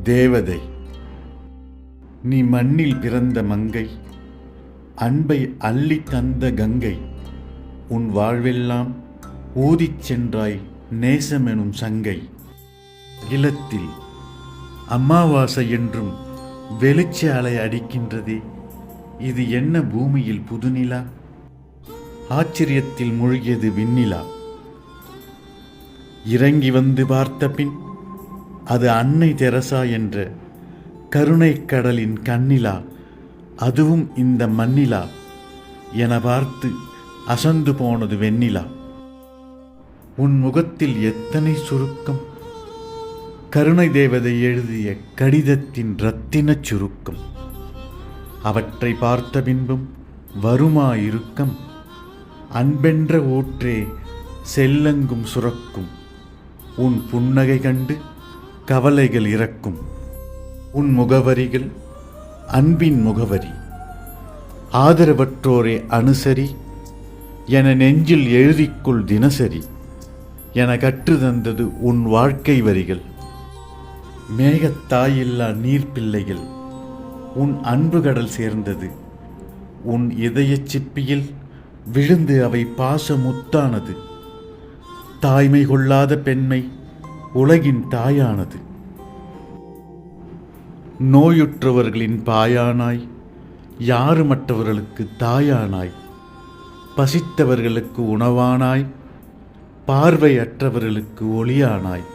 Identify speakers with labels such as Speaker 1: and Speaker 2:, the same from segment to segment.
Speaker 1: தேவதை, நீ மண்ணில் பிறந்த மங்கை, அன்பை அள்ளி தந்த கங்கை. உன் வாழ்வெல்லாம் ஊதிச் சென்றாய் நேசமெனும் சங்கை. அகிலத்தில் அமாவாசை என்றும் வெளிச்ச அலை அடிக்கின்றதே, இது என்ன பூமியில் புதுநிலா? ஆச்சரியத்தில் மூழ்கியது விண்ணிலா. இறங்கி வந்து பார்த்த பின் அது அன்னை தெரசா என்ற கருணை கடலின் கண்ணிலா, அதுவும் இந்த மண்ணிலா என பார்த்து அசந்து போனது வெண்ணிலா. உன் முகத்தில் எத்தனை சுருக்கம், கருணை தேவதை எழுதிய கடிதத்தின் இரத்தினச் சுருக்கம். அவற்றை பார்த்த பின்பும் வருமா இறுக்கம்? அன்பென்ற ஊற்றே செல்லெங்கும் சுரக்கும், உன் புன்னகை கண்டு கவலைகள் இறக்கும். உன் முகவரிகள் அன்பின் முகவரி, ஆதரவற்றோரே அனுசரி என நெஞ்சில் எழுதிக்கொள் தினசரி என கற்று தந்தது உன் வாழ்க்கை வரிகள். மேகத்தாயில்லா நீர்ப்பிள்ளைகள் உன் அன்பு கடல் சேர்ந்தது, உன் இதயச் சிப்பியில் விழுந்து அவை பாச முத்தானது. தாய்மை கொள்ளாத பெண்மை உலகின் தாயானது. நோயுற்றவர்களின் பாயானாய், யாருமற்றவர்களுக்கு தாயானாய், பசித்தவர்களுக்கு உணவானாய், பார்வையற்றவர்களுக்கு ஒளியானாய்,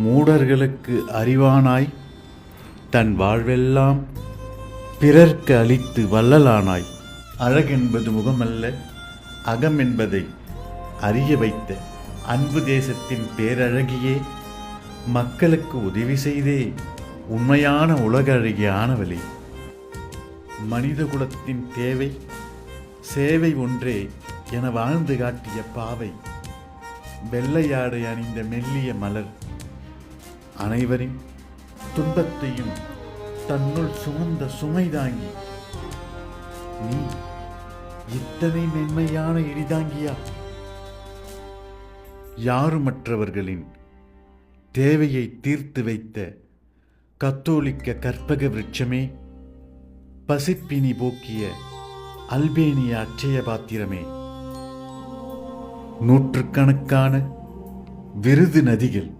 Speaker 1: மூடர்களுக்கு அறிவானாய், தன் வாழ்வெல்லாம் பிறர்க்கு அளித்து வள்ளலானாய். அழகென்பது முகமல்ல, அகம் என்பதை அறிய வைத்த அன்பு தேசத்தின் பேரழகியே, மக்களுக்கு உதவி செய்தே உண்மையான உலக அழகி ஆனவளே. மனித குலத்தின் தேவை சேவை ஒன்றே என வாழ்ந்து காட்டிய பாவை, வெள்ளையாடை அணிந்த மெல்லிய மலர், அனைவரின் துன்பத்தையும் தன்னுள் சுமந்த சுமைதாங்கி. நீ இத்தனை மென்மையான இடிதாங்கியா? யாருமற்றவர்களின் தேவையை தீர்த்து வைத்த கத்தோலிக்க கற்பக விருட்சமே, பசிப்பினி போக்கிய அல்பேனிய அட்சய பாத்திரமே. நூற்றுக்கணக்கான விருது நதிகள்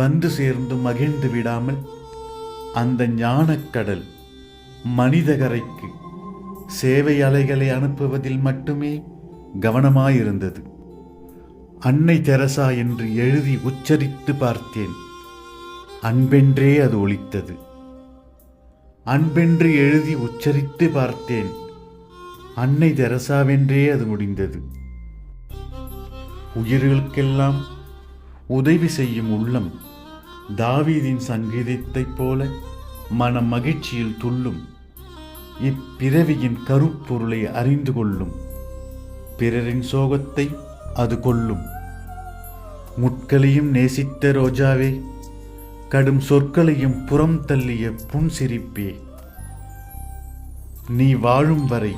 Speaker 1: வந்து சேர்ந்து மகிழ்ந்து விடாமல் அந்த ஞானக்கடல் மனிதகரைக்கு சேவை அலைகளை அனுப்புவதில் மட்டுமே கவனமாயிருந்தது. அன்னை தெரசா என்று எழுதி உச்சரித்து பார்த்தேன், அன்பென்றே அது ஒலித்தது. அன்பென்று எழுதி உச்சரித்து பார்த்தேன், அன்னை தெரசாவென்றே அது முடிந்தது. உயிர்களுக்கெல்லாம் உதவி செய்யும் உள்ளம் தாவீதின் சங்கீதத்தைப் போல மன மகிழ்ச்சியில் துள்ளும். இப்பிறவியின் கருப்பொருளை அறிந்து கொள்ளும், பிறரின் சோகத்தை அது கொள்ளும். முட்களையும் நேசித்த ரோஜாவே, கடும் சொற்களையும் புறம் தள்ளிய புன்சிரிப்பே, நீ வாழும் வரை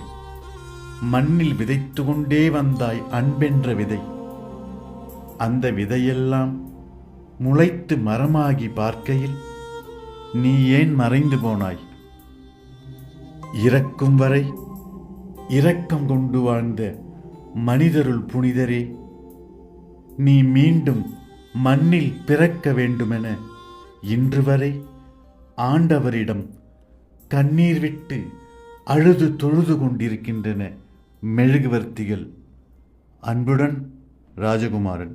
Speaker 1: மண்ணில் விதைத்து கொண்டே வந்தாய் அன்பென்ற விதை. அந்த விதையெல்லாம் முளைத்து மரமாகி பார்க்கையில் நீ ஏன் மறைந்து போனாய்? இறக்கும் வரை இரக்கம் கொண்டு வாழ்ந்த மனிதருள் புனிதரே, நீ மீண்டும் மண்ணில் பிறக்க வேண்டுமென இன்று வரை ஆண்டவரிடம் கண்ணீர் விட்டு அழுது தொழுது கொண்டிருக்கின்றன மெழுகுவர்த்திகள். அன்புடன், ராஜகுமாரன்.